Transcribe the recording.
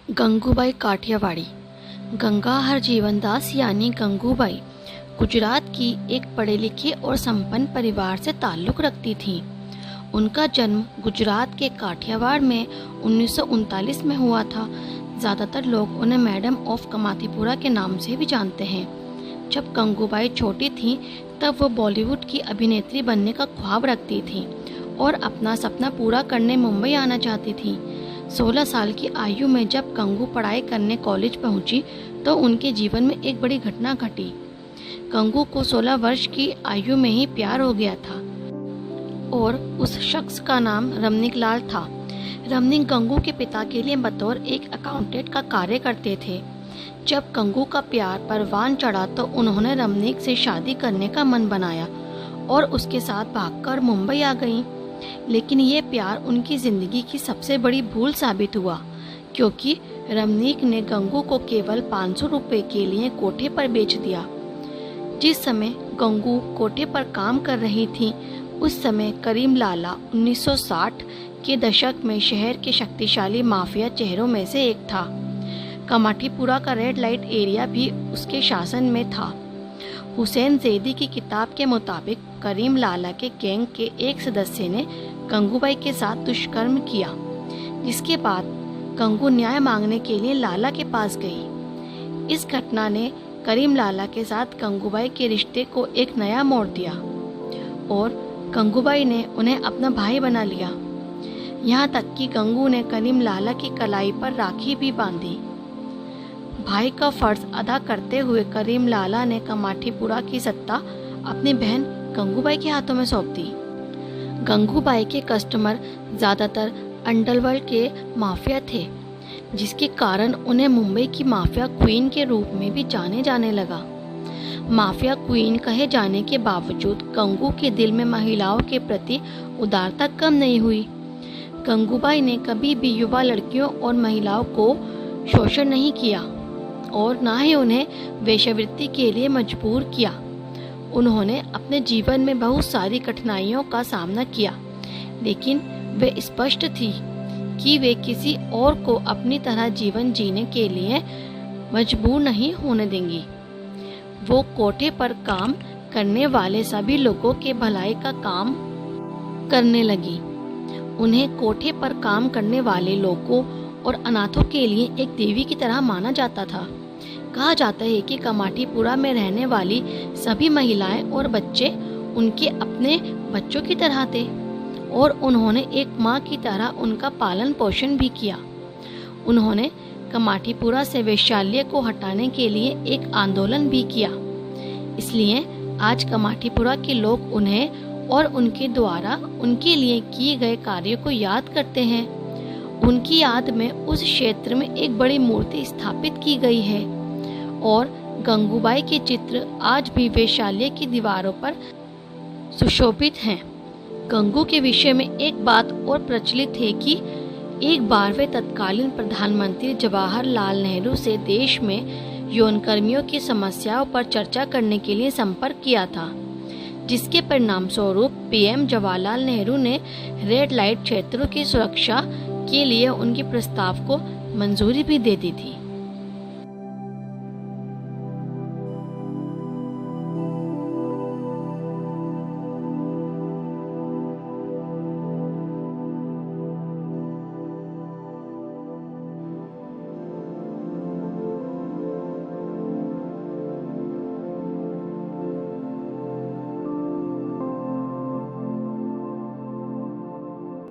गंगूबाई काठियावाड़ी। गंगाहर जीवनदास यानी गंगूबाई गुजरात की एक पढ़े लिखे और संपन्न परिवार से ताल्लुक़ रखती थीं। उनका जन्म गुजरात के काठियावाड़ में 1939 में हुआ था। ज़्यादातर लोग उन्हें मैडम ऑफ कमातीपुरा के नाम से भी जानते हैं। जब गंगूबाई छोटी थीं तब वो बॉलीवुड की अभिनेत्री बनने का ख्वाब रखती थीं और अपना सपना पूरा करने मुंबई आना चाहती थीं। 16 साल की आयु में जब गंगू पढ़ाई करने कॉलेज पहुंची तो उनके जीवन में एक बड़ी घटना घटी। गंगू को 16 वर्ष की आयु में ही प्यार हो गया था और उस शख्स का नाम रमनीक लाल था। रमनीक गंगू के पिता के लिए बतौर एक अकाउंटेंट का कार्य करते थे। जब गंगू का प्यार परवान चढ़ा तो उन्होंने रमनीक से शादी करने का मन बनाया और उसके साथ भागकर मुंबई आ गईं। लेकिन ये प्यार उनकी ज़िंदगी की सबसे बड़ी भूल साबित हुआ, क्योंकि रमनीक ने गंगू को केवल 500 रुपये के लिए कोठे पर बेच दिया। जिस समय गंगू कोठे पर काम कर रही थी उस समय करीम लाला 1960 के दशक में शहर के शक्तिशाली माफिया चेहरों में से एक था। कमाटीपुरा का रेड लाइट एरिया भी उसके शासन में था। हुसैन जैदी की किताब के मुताबिक करीम लाला के गैंग के एक सदस्य ने गंगूबाई के साथ दुष्कर्म किया, जिसके बाद गंगू न्याय मांगने के लिए लाला के पास गई। इस घटना ने करीम लाला के साथ गंगूबाई के रिश्ते को एक नया मोड़ दिया और गंगूबाई ने उन्हें अपना भाई बना लिया। यहाँ तक कि गंगू ने करीम लाला की कलाई पर राखी भी बांधी। भाई का फर्ज अदा करते हुए करीम लाला ने कमाटीपुरा की सत्ता अपनी बहन गंगूबाई के हाथों में सौंप दी। गंगूबाई के कस्टमर ज़्यादातर अंडरवर्ल्ड के माफिया थे, जिसके कारण उन्हें मुंबई की माफिया क्वीन के रूप में भी जाने जाने लगा। माफिया क्वीन कहे जाने के बावजूद गंगू के दिल में महिलाओं के प्रति उदारता कम नहीं हुई। गंगूबाई ने कभी भी युवा लड़कियों और महिलाओं को शोषण नहीं किया और न ही उन्हें वेश्यावृत्ति के लिए मजबूर किया। उन्होंने अपने जीवन में बहुत सारी कठिनाइयों का सामना किया, लेकिन वे स्पष्ट थी कि वे किसी और को अपनी तरह जीवन जीने के लिए मजबूर नहीं होने देंगी। वो कोठे पर काम करने वाले सभी लोगों के भलाई का काम करने लगी। उन्हें कोठे पर काम करने वाले लोगों और अनाथों के लिए एक देवी की तरह माना जाता था। कहा जाता है कि कमाटीपुरा में रहने वाली सभी महिलाएं और बच्चे उनके अपने बच्चों की तरह थे और उन्होंने एक माँ की तरह उनका पालन पोषण भी किया। उन्होंने कमाटीपुरा से वेश्यालय को हटाने के लिए एक आंदोलन भी किया। इसलिए आज कमाटीपुरा के लोग उन्हें और उनके द्वारा उनके लिए किए गए कार्यों को याद करते हैं। उनकी याद में उस क्षेत्र में एक बड़ी मूर्ति स्थापित की गई है और गंगूबाई के चित्र आज भी वेश्यालय की दीवारों पर सुशोभित हैं। गंगू के विषय में एक बात और प्रचलित है कि एक बार वे तत्कालीन प्रधानमंत्री जवाहरलाल नेहरू से देश में यौनकर्मियों की समस्याओं पर चर्चा करने के लिए संपर्क किया था, जिसके परिणाम स्वरूप पीएम जवाहरलाल नेहरू ने रेड लाइट क्षेत्रों की सुरक्षा के लिए उनके प्रस्ताव को मंजूरी भी दे दी थी।